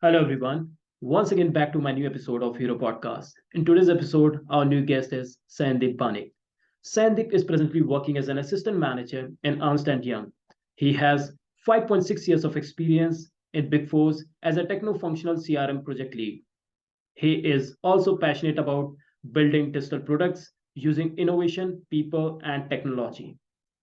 Hello, everyone. Once again, back to my new episode of Hero Podcast. In today's episode, our new guest is Sayandeep Banik. Sayandeep is presently working as an assistant manager in Ernst& Young. He has 5.6 years of experience in Big Fours as a techno-functional CRM project lead. He is also passionate about building digital products using innovation, people, and technology.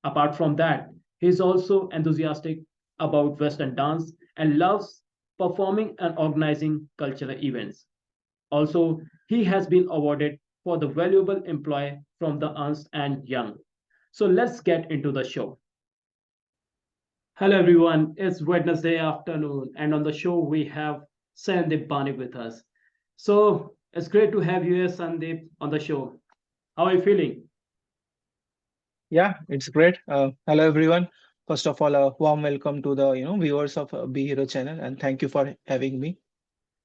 Apart from that, he is also enthusiastic about Western dance and loves performing and organizing cultural events. Also, he has been awarded for the valuable employee from the Ernst and Young. So let's get into the show. Hello, everyone. It's Wednesday afternoon, and on the show we have Sandeep Bani with us. So it's great to have you here, Sandeep, on the show. How are you feeling? Yeah, it's great. Hello everyone. First of all, a warm welcome to the viewers of Be Hero channel, and thank you for having me.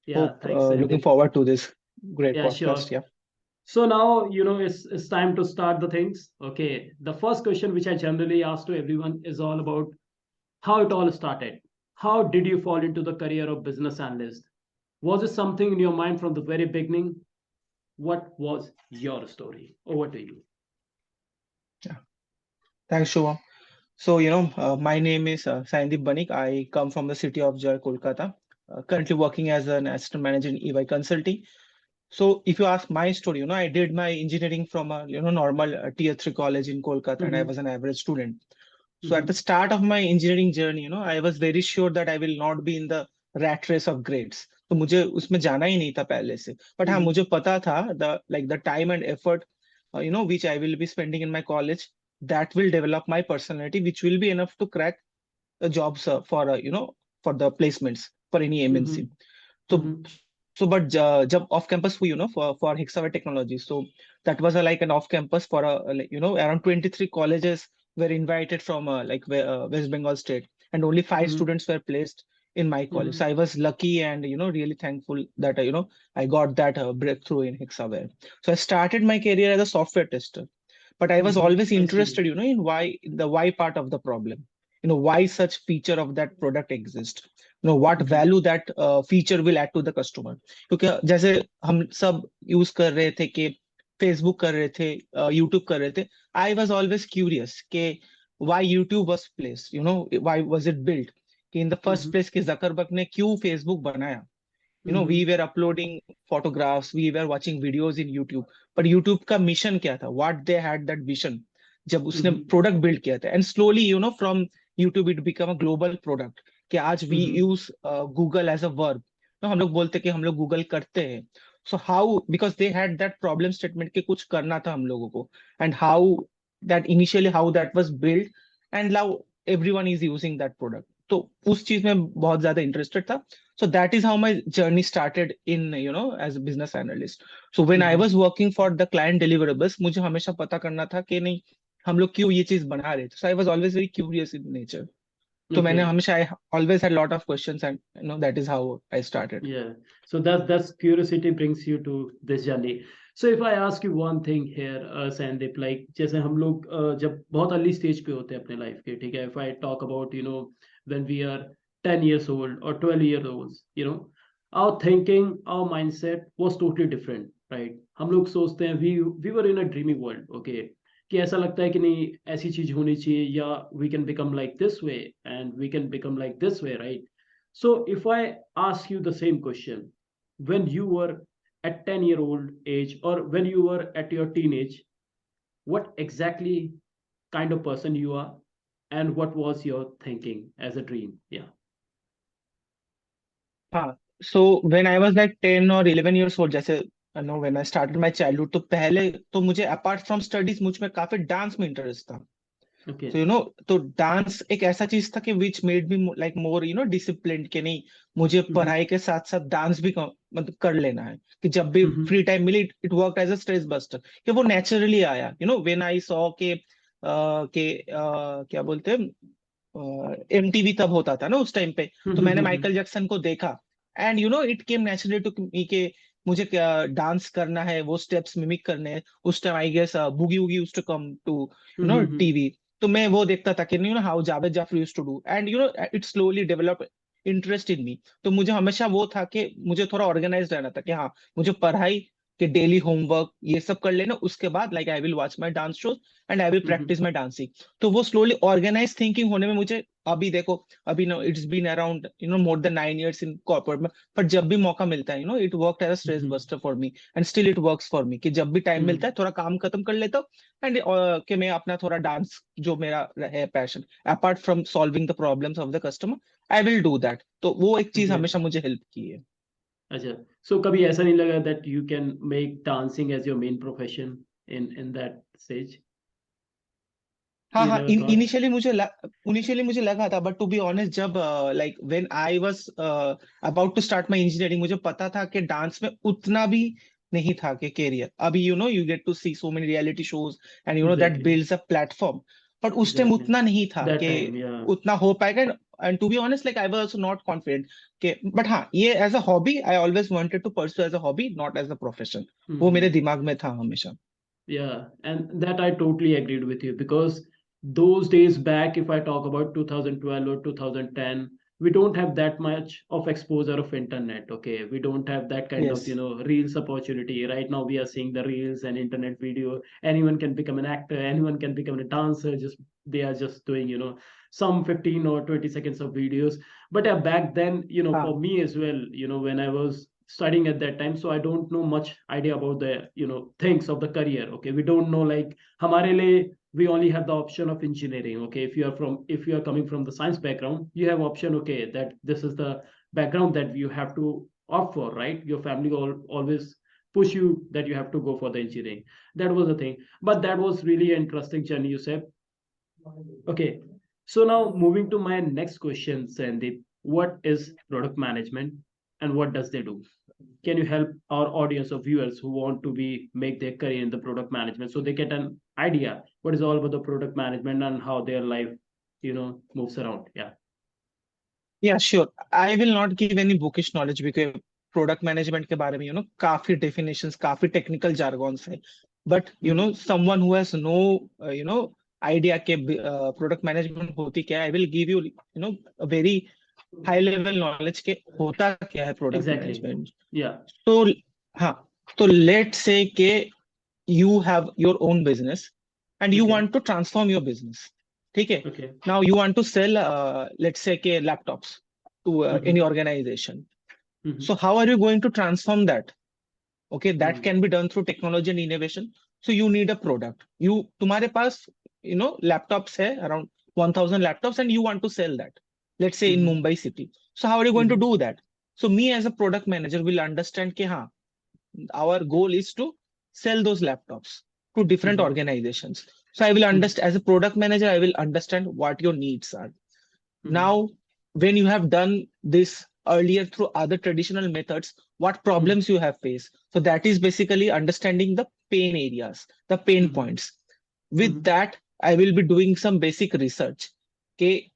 Yeah, Hope thanks, looking Sandeep. forward to this great Yeah, podcast. sure. Yeah. So now it's time to start the things. Okay, the first question which I generally ask to everyone is all about how it all started. How did you fall into the career of business analyst? Was it something in your mind from the very beginning? What was your story? Over to you. Yeah. Thanks, Shubham. So my name is Sayandeep Banik. I come from the city of Joy, Kolkata. Currently working as an assistant manager in EY Consulting. So if you ask my story, I did my engineering from a normal tier 3 college in Kolkata, and I Mm-hmm. was an average student. So at the Mm-hmm. start of my engineering journey, I was very sure that I will not be in the rat race of grades. तो मुझे उसमें जाना ही नहीं था पहले से. But हाँ, Mm-hmm. मुझे पता था the time and effort, which I will be spending in my college, that will develop my personality, which will be enough to crack the jobs for for the placements for any Mm-hmm. MNC. So Mm-hmm. but जब off campus हुई for Hexaware Technology, so that was like an off campus for around 23 colleges were invited from West Bengal state, and only five Mm-hmm. students were placed in my college. Mm-hmm. So I was lucky and really thankful that I got that breakthrough in Hexaware. So I started my career as a software tester, but I was Mm-hmm. always I see. interested in the why part of the problem. Why such feature of that product exists, what Mm-hmm. value that feature will add to the customer. क्योंकि जैसे हम सब use कर रहे थे कि Facebook कर रहे थे, यूट्यूब कर रहे थे. आई वॉज ऑलवेज क्यूरियस कि why YouTube was place, why was it build, कि in the first Mm-hmm. Place कि जकरबर्ग ने क्यों फेसबुक बनाया. We Mm-hmm. were uploading photographs, we were watching videos in YouTube, but YouTube का mission क्या था, what they had that vision जब उसने Mm-hmm. प्रोडक्ट बिल्ड किया था. And slowly from YouTube it become a global product, कि आज we Mm-hmm. use Google as a verb. तो हम लोग बोलते कि हम लोग गूगल करते हैं. So how, because they had that problem statement कि कुछ करना था हम लोगों को, and how that initially how that was build, and now everyone is using that product. तो उस चीज में बहुत ज्यादा इंटरेस्टेड था. So that is how my journey started in as a business analyst. So when I Mm-hmm. was working for the client deliverables, मुझे हमेशा पता करना था कि नहीं, हम लोग क्यों ये चीज बना रहे थे. So I was always very curious in nature. तो मैंने Okay. हमेशा I always had a lot of questions, and that is how I started. Yeah. So that's curiosity brings you to this journey. So if I ask you one thing here, Sandeep, like जैसे हम लोग जब बहुत early stage पे होते हैं अपने life के, ठीक है, if I talk about when we are 10 years old or 12 years old, our thinking, our mindset was totally different, right? हम लोग सोचते हैं we were in a dreamy world, okay, कि ऐसा लगता है कि नहीं ऐसी चीज होनी चाहिए या we can become like this way and we can become like this way, right? So if I ask you the same question, when you were at 10-year-old age or when you were at your teenage, what exactly kind of person you are and what was your thinking as a dream? Yeah. हाँ. So when I was like 10 or 11 years old, जैसे when I started my childhood, तो पहले तो मुझे apart from studies मुझ में काफी dance में इंटरेस्ट था. Okay. तो तो डांस एक ऐसा चीज था कि which made me like more disciplined, कि नहीं, मुझे Mm-hmm. पढ़ाई के साथ साथ डांस भी मतलब कर लेना है. कि जब भी Mm-hmm. फ्री टाइम मिली, it work as a stress buster. कि वो नेचुरली आया, व्हेन आई सॉ क्या बोलते हैं, एमटीवी तब होता था ना उस टाइम पे. तो मैंने Mm-hmm. माइकल जैक्सन को देखा, and it came naturally to me के मुझे क्या डांस करना है, वो स्टेप्स मिमिक करने हैं. उस time I guess boogie woogie used to come to Mm-hmm. TV. तो मैं वो देखता था कि how Javed Jaffrey used to do, and it slowly develop interest in me. तो मुझे हमेशा वो था कि मुझे थोड़ा ऑर्गेनाइज रहना था कि हाँ, मुझे पढ़ाई के डेली होमवर्क ये सब कर लेना, उसके बाद like I will watch my dance shows and I will practice my dancing. तो वो स्लोली ऑर्गेनाइज थिंकिंग होने में मुझे, अभी देखो, अभी no it's been around more than 9 years in corporate में, पर जब भी मौका मिलता है it work as a stress buster for me and still it works for me, कि जब भी टाइम मिलता है थोड़ा काम खत्म कर लेता हूँ एंड कि मैं अपना थोड़ा डांस जो मेरा है passion, apart from solving the problems of the customer, I will do that. तो वो एक चीज ओके। हमेशा मुझे हेल्प की है। अच्छा, सो कभी ऐसा नहीं लगा that you can make dancing as your main profession in that stage? हाँ यू हाँ, नेवर थॉट? इनिशियली मुझे लगा था, बट टू बी ऑनेस्ट, जब like when I was about to start my engineering, मुझे पता था कि डांस में उतना भी नहीं था कि कैरियर। अभी you get to see so many reality shows and that exactly, builds a platform, but उस टाइम एग्जैक्टली, उतना नहीं था दैट कि टाइम, या। उतना हो पाएगा। And to be honest, like I was also not confident के, बट हाँ, ये as a hobby I always wanted to pursue as a hobby, not as a profession. वो मेरे दिमाग में था हमेशा। Yeah, and that I totally agreed with you because those days back, if I talk about 2012 or 2010, we don't have that much of exposure of internet. Okay, we don't have that kind of Yes. reels opportunity. Right now, we are seeing the reels and internet video. Anyone can become an actor. Anyone can become a dancer. Just they are just doing some 15 or 20 seconds of videos. But back then, हाँ for me as well, when I was studying at that time, so I don't know much idea about the things of the career. Okay, we don't know, like, hamare liye we only have the option of engineering. Okay, if you are coming from the science background, you have option, okay, that this is the background that you have to opt for, right? Your family always push you that you have to go for the engineering. That was the thing. But that was really an interesting journey, you said. Okay, so now moving to my next question, Sandeep, what is product management and what does they do? Can you help our audience of viewers who want to be make their career in the product management so they get an idea what is all about the product management and how their life moves around? Yeah. Yeah sure, I will not give any bookish knowledge, because product management के बारे में काफी definitions, काफी technical jargons है। But someone who has no idea के product management होती क्या, I will give you very high level knowledge के होता क्या है प्रोडक्ट Exactly. मैनेजमेंट। Yeah. तो हाँ, तो लेट से के you have your own business and you Okay. want to transform your business. ठीक है, Okay. now you want to sell let's say के laptops to any Mm-hmm. organization. Mm-hmm. So how are you going to transform that? Okay, that Mm-hmm. can be done through technology and innovation. So you need a product, you तुम्हारे पास laptops है around 1000 laptops and you want to sell that, let's say in Mm-hmm. Mumbai city. So how are you going to Mm-hmm. do that? So me as a product manager will understand कि हाँ, our goal is to sell those laptops to different Mm-hmm. organizations. So I will understand, as a product manager, I will understand what your needs are. Mm-hmm. Now, when you have done this earlier through other traditional methods, what problems you have faced? So that is basically understanding the pain areas, the pain Mm-hmm. points. With Mm-hmm. that, I will be doing some basic research. Okay,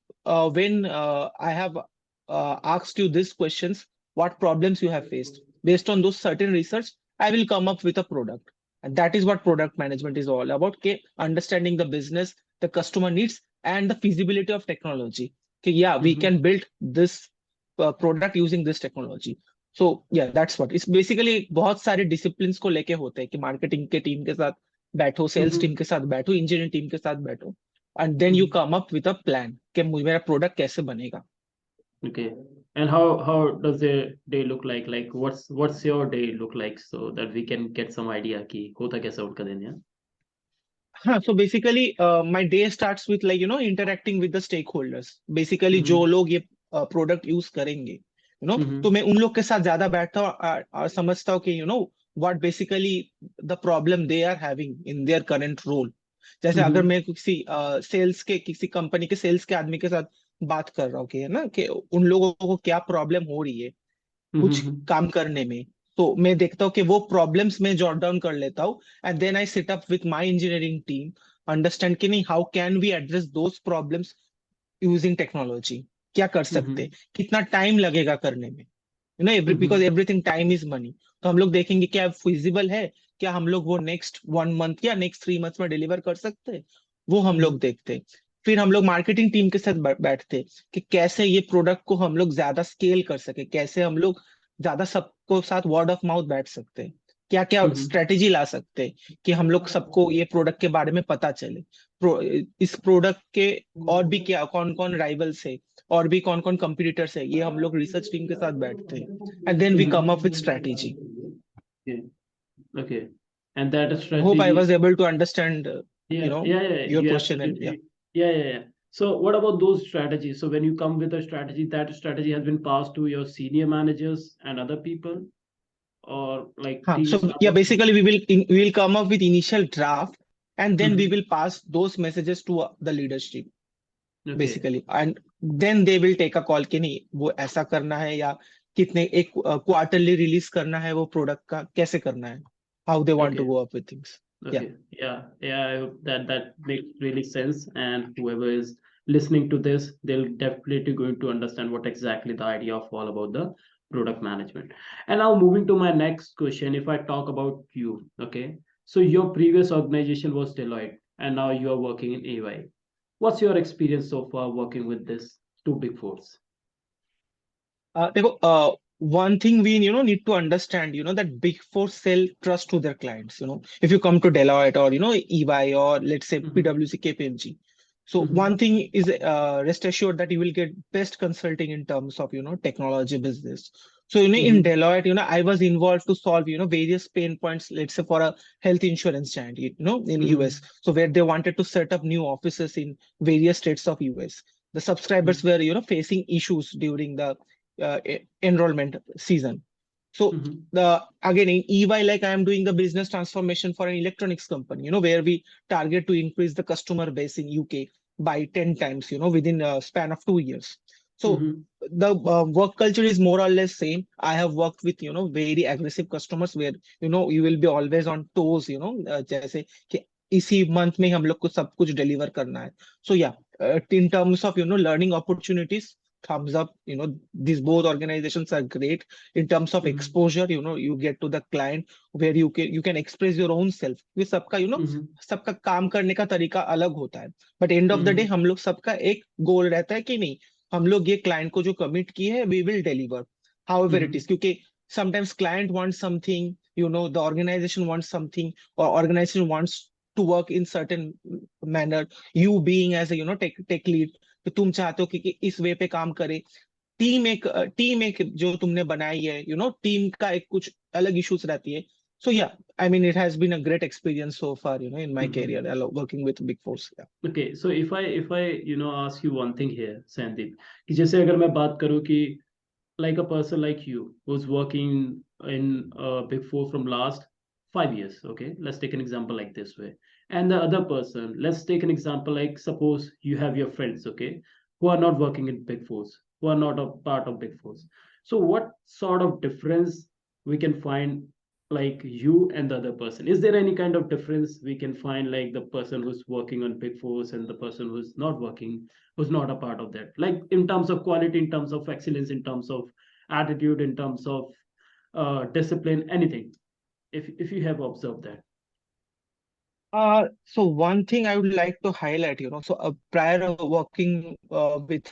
when I have asked you these questions, what problems you have faced? Based on those certain research, I will come up with a product. And that is what product management is all about. Okay, understanding the business, the customer needs, and the feasibility of technology. Okay, yeah, we Mm-hmm. can build this product using this technology. So yeah, that's what it's basically। बहुत सारे disciplines को लेके होते हैं कि marketing के team के साथ बैठो, सेल्स टीम Mm-hmm. के साथ बैठो, इंजीनियरिंग टीम के साथ बैठो, and then you Mm-hmm. Come up with a plan कि मेरा प्रोडक्ट कैसे बनेगा। Okay. And how does their day look like? Like what's your day look like so that we can get some idea कि होता कैसा उनका दिन, yeah? हाँ, so basically my day starts with like interacting with the stakeholders. Basically जो Mm-hmm. लोग ये product use करेंगे, तो Mm-hmm. मैं उन लोग के साथ ज्यादा बैठता हूँ और समझता हूँ कि what basically the problem they are having in their current role. जैसे अगर Mm-hmm. मैं किसी सेल्स के, किसी कंपनी के सेल्स के आदमी के साथ बात कर रहा हूँ कि है ना, कि उन लोगों को क्या प्रॉब्लम हो रही है कुछ Mm-hmm. काम करने में, तो मैं देखता हूँ कि वो प्रॉब्लम्स मैं जॉट डाउन कर लेता हूँ and then I sit up with my engineering team, understand कि नहीं, how can we address those problems using technology. क्या कर सकते हैं, Mm-hmm. कितना टाइम लगेगा करने में, every because Mm-hmm. Everything time is money. तो हम लोग देखेंगे क्या फिजिबल है, क्या हम लोग वो नेक्स्ट 1 month या नेक्स्ट 3 months में डिलीवर कर सकते हैं, वो हम लोग Mm-hmm. देखते हैं। फिर हम लोग मार्केटिंग टीम के साथ बैठते कि कैसे ये प्रोडक्ट को हम लोग ज्यादा स्केल कर सके, कैसे हम लोग ज्यादा सबको साथ वर्ड ऑफ माउथ बैठ सकते हैं, क्या क्या स्ट्रेटेजी ला सकते हैं कि हम लोग सबको ये प्रोडक्ट के बारे में पता चले। इस प्रोडक्ट के और भी क्या कौन कौन राइवल्स है, और भी कौन कौन कंपटीटर्स है, ये हम लोग रिसर्च टीम के साथ बैठते हैं, and then we come up with strategy. Okay. Okay. And that Hope I strategy. was able to understand, Yeah, yeah, yeah. your You question, and yeah. absolutely. Yeah, yeah, yeah. So what about those strategies? So when you come with a strategy, that strategy has been passed to your senior managers and other people, or like हाँ, so teams are yeah, working. basically we will come up with initial draft, and then we Mhm. will pass those messages to the leadership Okay. basically, and then they will take a call कि नहीं वो ऐसा करना है, या कितने एक quarterly release करना है वो प्रोडक्ट का, कैसे करना है, how they want to Okay. go up with things. Yeah. Okay. Yeah. Yeah. I hope that that makes really sense. And whoever is listening to this, they'll definitely going to understand what exactly the idea of all about the product management. And now moving to my next question, if I talk about you, okay. So your previous organization was Deloitte, and now you are working in AY. What's your experience so far working with this two big fours? देखो, one thing we need to understand, that big four sell trust to their clients. If you come to Deloitte or EY, or let's say Mm-hmm. PwC, KPMG. So Mm-hmm. one thing is, rest assured that you will get best consulting in terms of technology business. So in Mm-hmm. Deloitte, I was involved to solve various pain points, let's say for a health insurance giant, in Mm-hmm. US. So where they wanted to set up new offices in various states of US. The subscribers were facing issues during the enrollment season. So Mm-hmm. the again in EY, like I am doing the business transformation for an electronics company, where we target to increase the customer base in UK by 10 times, within a span of 2 years. So Mm-hmm. the work culture is more or less same. I have worked with very aggressive customers where you will be always on toes, जैसे कि इसी month में हम लोग को सब कुछ deliver करना है. So yeah, in terms of learning opportunities, thumbs up. These both organizations are great in terms of Mm-hmm. exposure. You get to the client where you can express your own self. ये सबका Mm-hmm. सबका काम करने का तरीका अलग होता है, but end of the day Mm-hmm. हम लोग सबका एक गोल रहता है कि नहीं, हम लोग ये क्लाइंट को जो कमिट किए है we will deliver however it Mm-hmm. Is, क्योंकि sometimes client wants something, the organization wants something, or organization wants to work in certain manner. You being as a tech lead, तो तुम चाहते हो कि इस वे पे काम करे। टीम एक जो तुमने बनाई है, टीम का एक कुछ अलग इश्यूज रहती है। So yeah, I mean it has been a great experience so far, in my Mm-hmm. Career working with big fours. Okay, so if I ask you one thing here, Sandeep, कि जैसे अगर मैं बात करूँ कि like a person like you who's working in Big Four from last 5 years, okay, let's take an example like this way, and the other person, let's take an example like suppose you have your friends, okay, who are not working in Big Fours, who are not a part of Big Fours. So what sort of difference we can find like you and the other person? Is there any kind of difference we can find like the person who's working on Big Fours and the person who's not working, who's not a part of that, like in terms of quality, in terms of excellence, in terms of attitude, in terms of discipline, anything, if you have observed that? So one thing I would like to highlight, so prior to working with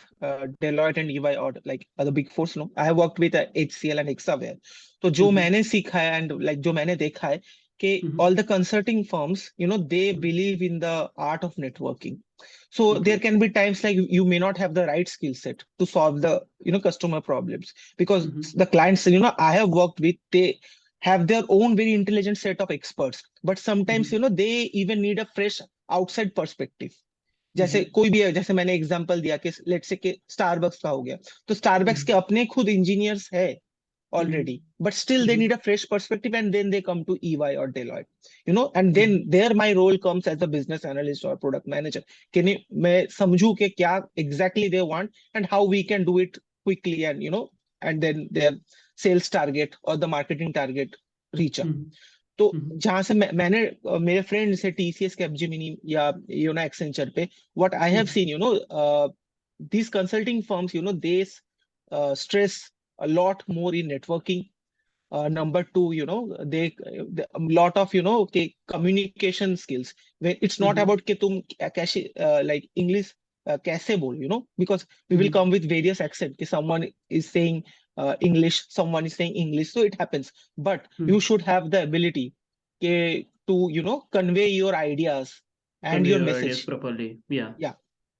Deloitte and EY, or like other big fours, I have worked with HCL and Exaware. तो जो Mm-hmm. मैंने सीखा है and like जो मैंने देखा है कि Mm-hmm. all the consulting firms, they believe in the art of networking. So there Okay. can be times like you may not have the right skill set to solve the customer problems, because Mm-hmm. the clients I have worked with, they have their own very intelligent set of experts, but sometimes Mm-hmm. they even need a fresh outside perspective. जैसे Mm-hmm. कोई भी है, जैसे मैंने example दिया कि let's say कि Starbucks का हो गया, तो स्टारबक्स के Mm-hmm. अपने खुद इंजीनियर्स है Mm-hmm. already, but still they need Mm-hmm. a fresh perspective, and then they come to EY or Deloitte, and then there my role comes as a business analyst or product manager, कि नहीं मैं समझूं कि क्या exactly they want and how we can do it quickly, and and then their sales target or the marketing target reach up. Mm-hmm. तो Mm-hmm. जहां से मैंने मेरे फ्रेंड से TCS, कैपजेमिनी या एक्सेंचर पे, what I have Mm-hmm. Seen, these consulting firms, they stress a lot more in networking, number two, a lot of, okay, communication skills. When it's not Mm-hmm. about कि तुम कैसे like English कैसे बोल, because we will Mm-hmm. come with various accent. कि someone is saying English, someone is saying English, so it happens. But you should have the ability to, convey your ideas and Convey your your ideas message. properly. Yeah. Yeah,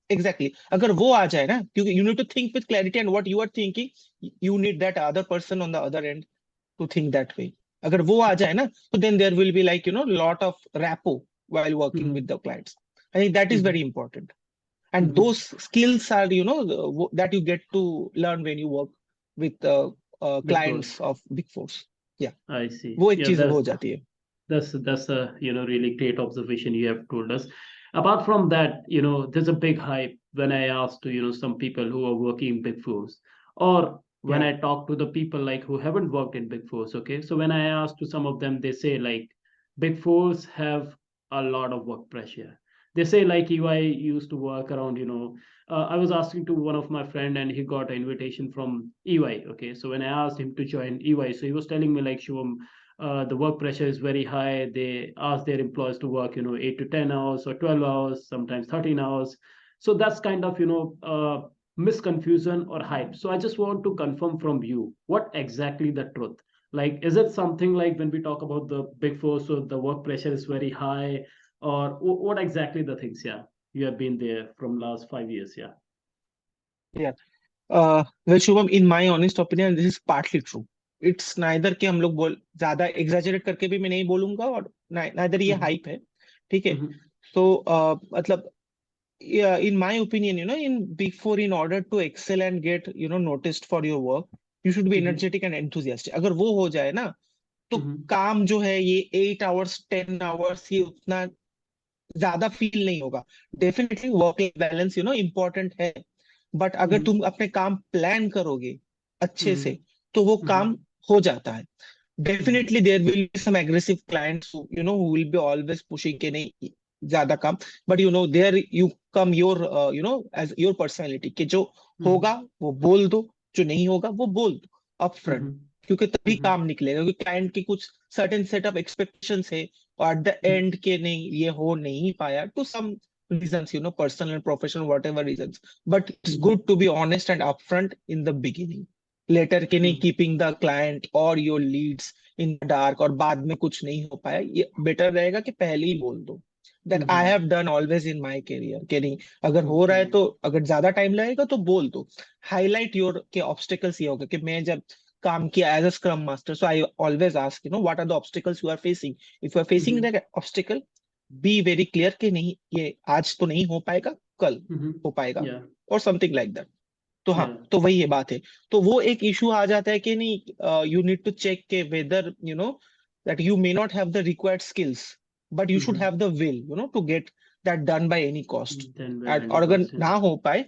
exactly. अगर वो आ जाए ना, क्योंकि you need to think with clarity, and what you are thinking, you need that other person on the other end to think that way. अगर वो आ जाए ना, so then there will be like, lot of rapport while working Mm-hmm. with the clients. I think that is Mm-hmm. very important. And Mm-hmm. those skills are, that you get to learn when you work with Big clients Fours. of Big Fours. Yeah, I see. वो एक Yeah, चीज हो जाती है. that's a really great observation you have told us. Apart from that, there's a big hype when I ask to some people who are working in Big Fours, or when Yeah, I talk to the people like who haven't worked in Big Fours. Okay, so when I ask to some of them, they say like Big Fours have a lot of work pressure. They say like EY used to work around. I was asking to one of my friend and he got an invitation from EY. Okay, so when I asked him to join EY, so he was telling me like Shivam, the work pressure is very high. They ask their employees to work, 8 to 10 hours or 12 hours, sometimes 13 hours. So that's kind of, misconfusion or hype. So I just want to confirm from you what exactly the truth. Like, is it something like when we talk about the big four, so the work pressure is very high, or what exactly the things? Yeah, you have been there from last 5 years. Yeah. yeah. Well, Shubham, in my honest opinion, this is partly true. It's neither कि हम लोग बोल ज्यादा exaggerate करके भी मैं नहीं बोलूंगा, और neither ये Mm-hmm. hype है. ठीक है. Mm-hmm. So मतलब, yeah, in my opinion, in Big Four, in order to excel and get, noticed for your work, you should be Mm-hmm. energetic and enthusiastic. अगर वो हो जाए ना, तो Mm-hmm. काम जो है ये 8 hours 10 hours ये उतना ज्यादा फील नहीं होगा. Definitely work life balance important है, बट अगर Mm-hmm. तुम अपने काम प्लान करोगे अच्छे Mm-hmm. से, तो वो Mm-hmm. काम हो जाता है. Mm-hmm. Definitely there will be some aggressive clients who will be always pushing के नहीं ज्यादा काम. But there you come your as your personality कि जो Mm-hmm. होगा वो बोल दो, जो नहीं होगा वो बोल दो upfront. Mm-hmm. क्योंकि तभी Mm-hmm. काम निकलेगा, क्योंकि क्लाइंट की कुछ सर्टेन सेट ऑफ एक्सपेक्टेशंस है, और एट द एंड के नहीं ये हो नहीं पाया to some reasons, personal and professional, whatever reasons. But it's Mm-hmm. good to be honest and upfront in the beginning. Later के नहीं Mm-hmm. कीपिंग द क्लाइंट और your leads in the dark, और बाद में कुछ नहीं हो पाया, ये बेटर रहेगा कि पहले ही बोल दो. That I Mm-hmm. Have done always in my career कि नहीं, अगर हो रहा है Okay. तो, अगर ज्यादा टाइम लगेगा तो बोल दो. हाईलाइट योर के ऑब्स्टिकल्स. ये होगा कि मैं जब काम किया as a scrum master, so I always ask what are the obstacles you are facing. If you are facing Mm-hmm. That obstacle, be very clear कि नहीं ये आज तो नहीं हो पाएगा, कल Mm-hmm. हो पाएगा, Yeah. और समथिंग लाइक दैट. तो हाँ, Yeah. तो वही ये बात है. तो वो एक इशू आ जाता है कि नहीं, यू नीड टू चेक के whether that you may not have the required skills, but you should Mm-hmm. Have the will to get that done by any cost. Then by और any अगर cost, yeah. ना हो पाए,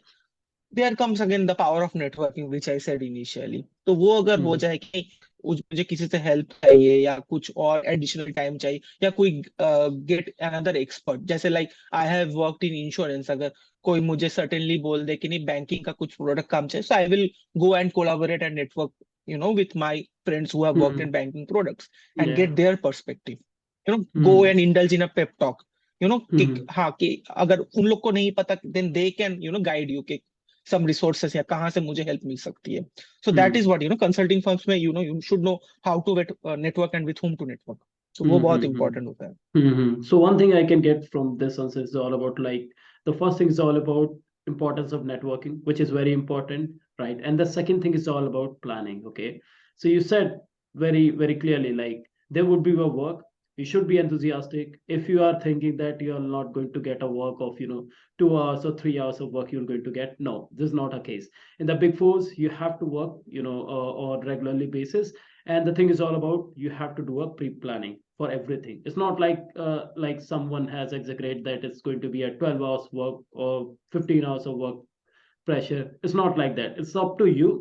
there comes again the power of networking which I said initially. तो वो अगर हो Mm-hmm. जाए कि मुझे किसी से हेल्प चाहिए, या कुछ और एडिशनल टाइम चाहिए, या कोई गेट अनदर एक्सपर्ट, जैसे like I have worked in insurance. अगर कोई मुझे सर्टेनली बोल दे कि नहीं बैंकिंग का कुछ प्रोडक्ट काम चाहिए, so I will go and collaborate and network with my friends who have worked in Mm-hmm. banking products, and Yeah. get their perspective. Go Mm-hmm. and indulge in a pep talk. कि Mm-hmm. हाँ, कि अगर उन लोग को नहीं पता, then they can guide you कि some resources या कहाँ से मुझे हेल्प मिल सकती है. So that is Mm-hmm. what consulting firms में you should know how to network and with whom to network. So वो बहुत Mm-hmm. important होता है. Mm-hmm. So one thing I can get from this answer is all about like the first thing is all about importance of networking, which is very important, right? And the second thing is all about planning. Okay. So you said very, very clearly like there would be a work. You should be enthusiastic. If you are thinking that you are not going to get a work of 2 hours or 3 hours of work you're going to get, no, this is not a case. In the big fours, you have to work on regularly basis, and the thing is all about you have to do a pre-planning for everything. It's not like someone has exaggerated that it's going to be a 12 hours work or 15 hours of work pressure. It's not like that. It's up to you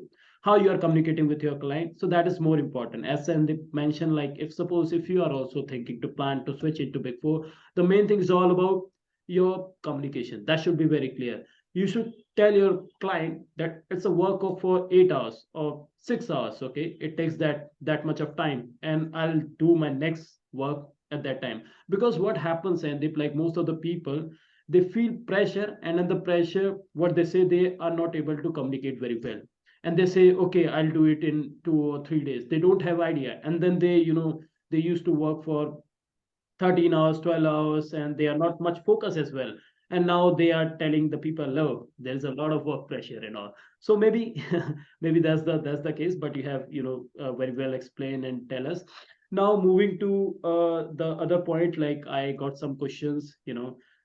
how you are communicating with your client. So that is more important. As Sandeep mentioned, like if suppose if you are also thinking to plan to switch into big four, the main thing is all about your communication. That should be very clear. you should tell your client that it's a work of for 8 hours or 6 hours. Okay, it takes that much of time, and I'll do my next work at that time. Because what happens, and if like most of the people, they feel pressure, and under pressure, what they say, they are not able to communicate very well, and they say, okay, I'll do it in 2 or 3 days. They don't have idea, and then they, they used to work for 13 hours, 12 hours, and they are not much focus as well. And now they are telling the people, look, there's a lot of work pressure and all. So maybe maybe that's the case, but you have, very well explained and tell us. Now moving to the other point, like I got some questions,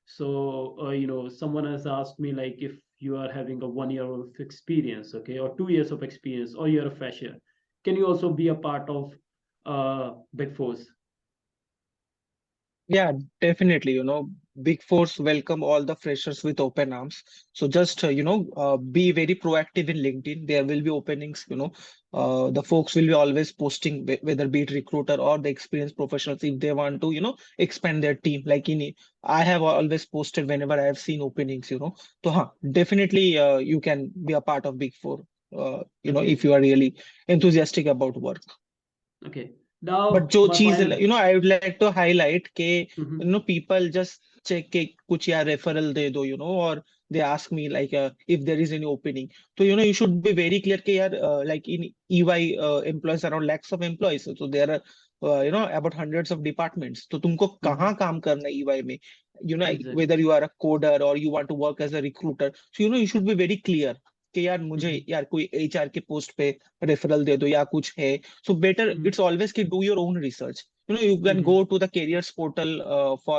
so someone has asked me, like, if you are having a 1 year of experience, okay, or 2 years of experience, or you're a fresher, can you also be a part of Big Fours? Yeah, definitely. Big Fours welcome all the freshers with open arms. So just, be very proactive in LinkedIn. There will be openings, the folks will be always posting, whether be it recruiter or the experienced professionals, if they want to, expand their team. Like I have always posted whenever I have seen openings. So, definitely, you can be a part of Big Four, Okay. if you are really enthusiastic about work. Okay. But Now, जो my चीज final. I would like to highlight के Mhm. People just check के कुछ यार referral दे दो और they ask me like if there is any opening तो you should be very clear के यार like in EY employees around lakhs of employees तो there are about hundreds of departments तो तुमको कहाँ Mhm. काम करना है ईवाई में Exactly. whether you are a coder or you want to work as a recruiter so you should be very clear कि यार मुझे Mhm. यार कोई एचआर के पोस्ट पे रेफरल दे दो या कुछ है. So better Mhm. it's always to do your own research. You can go Mhm. to the careers portal for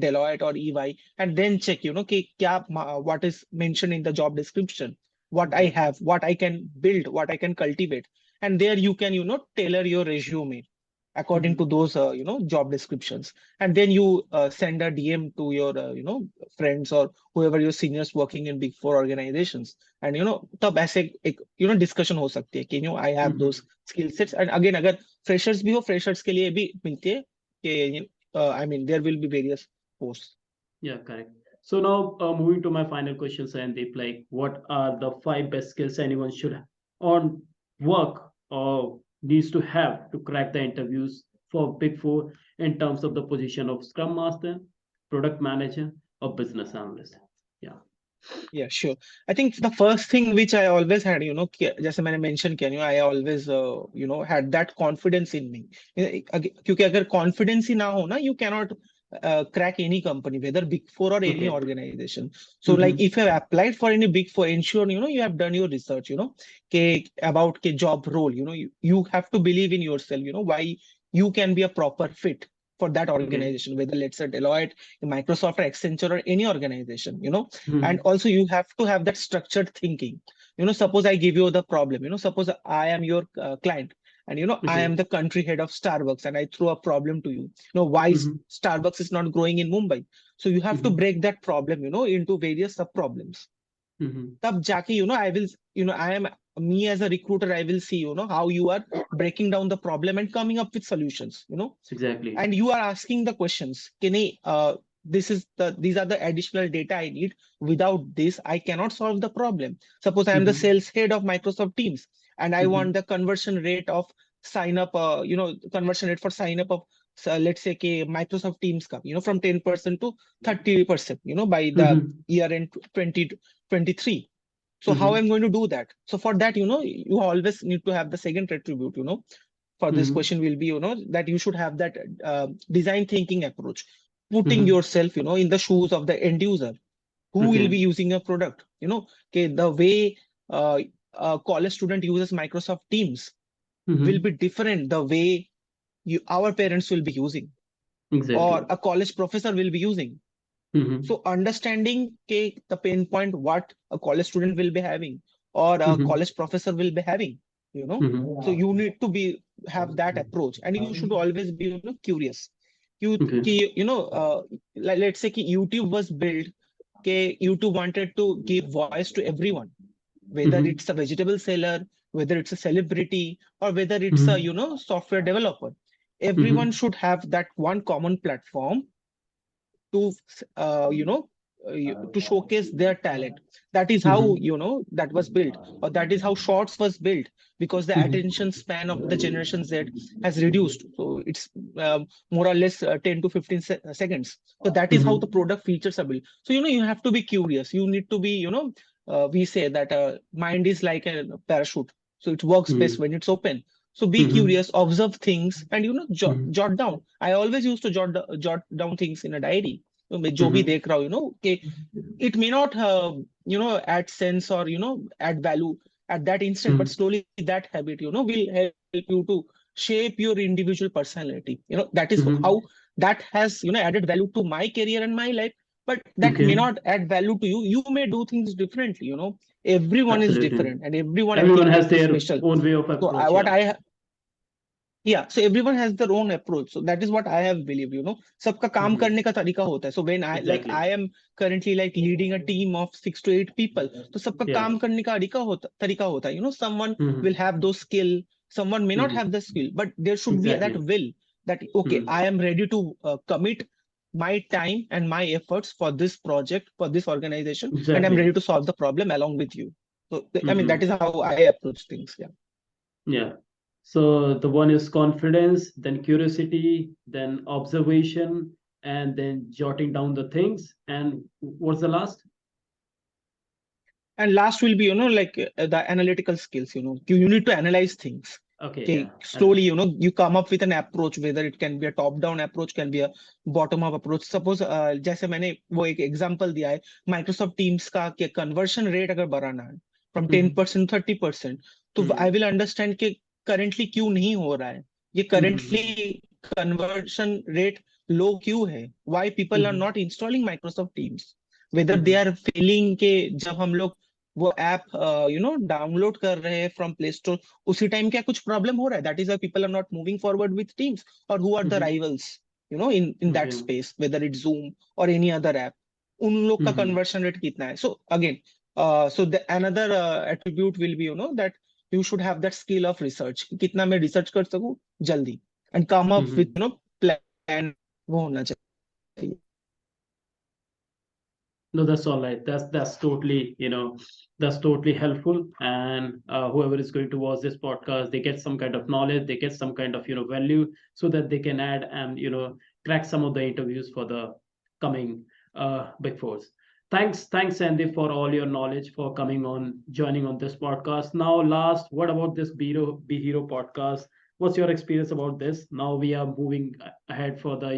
Deloitte or EY and then check, कि क्या what is mentioned in the job description, what I Exactly. have, what I can build, what I can cultivate, and there you can, tailor your resume according to Mhm. those, job descriptions, and then you send a DM to your, friends or whoever your seniors working in big four organizations, and तब ऐसे एक discussion हो सकती है कि I have those Mhm. Skill sets and again अगर freshers भी हो फ्रेशर्स के लिए भी मिलती है कि I mean there will be various post. Yeah, correct. So now, moving to my final question, Sandeep, like, what are the five best skills anyone should on work or needs to have to crack the interviews for Big Four in terms of the position of Scrum Master, Product Manager, or Business Analyst? Yeah. Yeah, sure. I think the first thing which I always had, जैसे मैंने mention किया, I always, had that confidence in me. क्योंकि अगर confidence ही ना हो ना, you cannot crack any company, whether big four or any Okay. organization. So, like, Mm-hmm. if you have applied for any big four, ensure, you have done your research, about के job role, you have to believe in yourself, why you can be a proper fit for that Okay. organization, whether let's say Deloitte, Microsoft, or Accenture, or any organization. And Mm-hmm. also you have to have that structured thinking. Suppose I give you the problem. Suppose I am your client, and I Okay. am the country head of Starbucks, and I throw a problem to you. Why Mm-hmm. Starbucks is not growing in Mumbai? So you have to Mm-hmm. break that problem, into various sub problems. Mm-hmm. तब जाके I will, I am me as a recruiter, I will see, how you are breaking down the problem and coming up with solutions. Exactly. And you are asking the questions, can I, these are the additional data I need. Without this I cannot solve the problem. Suppose I am the Mm-hmm. sales head of Microsoft Teams, and I want Mm-hmm. the conversion rate of sign up, conversion rate for sign up of, let's say कि Microsoft Teams का, from 10% to 30%, by the Mm-hmm. year end 2023. So how Mm-hmm. I'm going to do that? So for that, you always need to have the second attribute, for this Mm-hmm. question will be, that you should have that design thinking approach, putting Mm-hmm. yourself, in the shoes of the end user who will Okay. be using a product. Okay, the way a college student uses Microsoft Teams will Mm-hmm. be different the way our parents will be using, or Exactly. a college professor will be using. Mm-hmm. So understanding the pain point what a college student will be having, or a Mm-hmm. college professor will be having, so Mm-hmm. you need to be have that approach, and you should always be, curious. Okay. Let's say कि YouTube was built, YouTube wanted to give voice to everyone, whether Mm-hmm. it's a vegetable seller, whether it's a celebrity, or whether it's a, Mm-hmm. software developer. Everyone Mm-hmm. should have that one common platform to, uh, you know to showcase their talent. That is how, Mm-hmm. that was built, or that is how shorts was built, because the Mm-hmm. attention span of the generation Z has reduced. So it's more or less 10 to 15 seconds. So that is how the Mm-hmm. product features are built. So, you have to be curious. You need to be, we say that mind is like a parachute. So it works best when it's open. So be Mm-hmm. curious, observe things, and, Mm-hmm. jot down. I always used to jot down things in a diary. तो मैं जो भी Mm-hmm. देख रहा हूँ, कि it may not add sense or add value at that instant, but Mm-hmm. slowly that habit will help you to shape your individual personality. That is Mm-hmm. how that has added value to my career and my life. But that may Okay. not add value to you. You may do things differently. Everyone is Absolutely. different, and everyone Everyone actually has is their special. own way of So approach. what Yeah. I yeah, so everyone has their own approach. So that is what I have believed. सबका काम Mm-hmm. करने का तरीका होता है. So when I Exactly. am currently like leading a team of 6 to 8 people, तो सबका Yeah. काम करने का तरीका होता है. Someone will Mm-hmm. have those skill, someone may not Mm-hmm. have the skill, but there should be that Exactly. will, that okay, Mm-hmm. I am ready to commit my time and my efforts for this project, for this organization, and I'm ready Exactly. to solve the problem along with you. So I mean, that Mm-hmm. is how I approach things. Yeah. Yeah. So the one is confidence, then curiosity, then observation, and then jotting down the things. And what's the last? And last will be, like the analytical skills. You need to analyze things. Okay, Okay, yeah. slowly, you come up with an approach, whether it can be a top-down approach, can be a bottom-up approach. Suppose जैसे मैंने वो एक example दिया है, Microsoft Teams का कि conversion rate अगर बढ़ाना है from Mm-hmm. 10% to 30%, तो I Mm-hmm. will understand कि currently क्यों नहीं हो रहा है. ये currently Mm-hmm. conversion rate low क्यों है? Why people are Mm-hmm. not installing Microsoft Teams? Whether they Mm-hmm. are feeling कि जब हम लोग वो ऐप डाउनलोड कर रहे हैं फ्रॉम प्ले स्टोर, उसी टाइम क्या कुछ प्रॉब्लम हो रहा है, that is why people are not moving forward with teams, और who are the Mm-hmm. Rivals in that Okay. Space, whether it Zoom or any other app, उन लोग का Mm-hmm. कन्वर्शन रेट कितना है. So again, so the another attribute will be that you should have that skill of research, कितना मैं research कर सकूं जल्दी, and come up with Mm-hmm. Plan, वो होना चाहिए. No, that's all right. That's totally, that's totally helpful. And whoever is going to watch this podcast, they get some kind of knowledge, they get some kind of value, so that they can add and crack some of the interviews for the coming big fours. Thanks, Sandy, for all your knowledge, for coming on, joining on this podcast. Now, last, what about this Be Hero podcast? What's your experience about this? Now we are moving ahead for the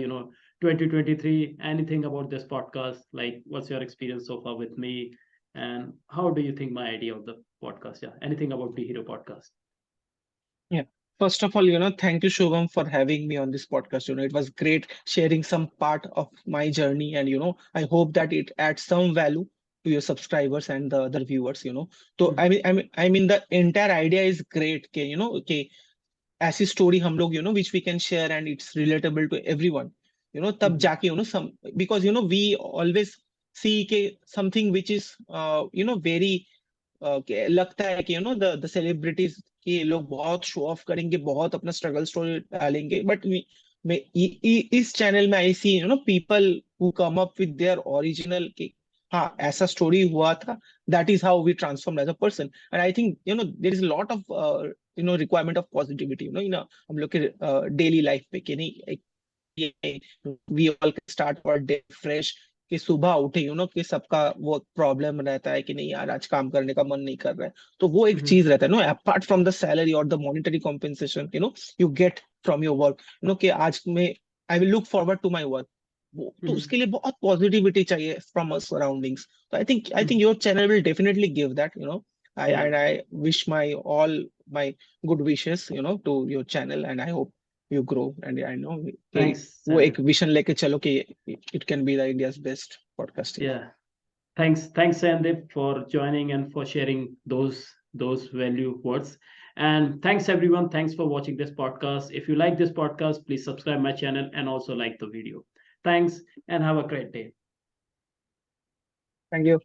2023. Anything about this podcast? Like, what's your experience so far with me? And how do you think my idea of the podcast? Yeah, anything about the Hero podcast? Yeah. First of all, thank you, Shubham, for having me on this podcast. It was great sharing some part of my journey, and I hope that it adds some value to your subscribers and the other viewers. So Mhm. I mean, the entire idea is great. Okay, okay, ऐसी story हम लोग which we can share and it's relatable to everyone. तब Mhm. जाके some, because we always see के something which is very लगता है कि the celebrities के लोग बहुत शो ऑफ करेंगे, बहुत अपना स्ट्रगल स्टोरी डालेंगे, बट इस चैनल में I see people who come up with their original के हाँ ऐसा स्टोरी हुआ था, that is how we transform as a person. And I think there is lot of requirement of positivity हम लोग के डेली लाइफ पे कि नहीं, we all start our day fresh, कि सुबह उठे कि सबका वो प्रॉब्लम रहता है कि नहीं यार आज काम करने का मन नहीं कर रहा है. तो वो एक Mhm. चीज रहता है अपार्ट फ्रॉम द सैलरी और the monetary compensation you get from your work, कि आज में I will look forward to my work. तो Mhm. उसके लिए बहुत पॉजिटिविटी चाहिए फ्रॉम अवर सराउंडिंग्स. तो I think Mhm. Your channel will definitely give that. Yeah. I wish my all my good wishes to your channel, and I hope you grow. And I know कि Thanks, वो Sandeep. एक vision लेके चलो कि it can be the India's best podcasting. Yeah. Thanks, Sandeep, for joining and for sharing those value words. And thanks everyone. Thanks for watching this podcast. If you like this podcast, please subscribe my channel and also like the video. Thanks and have a great day. Thank you.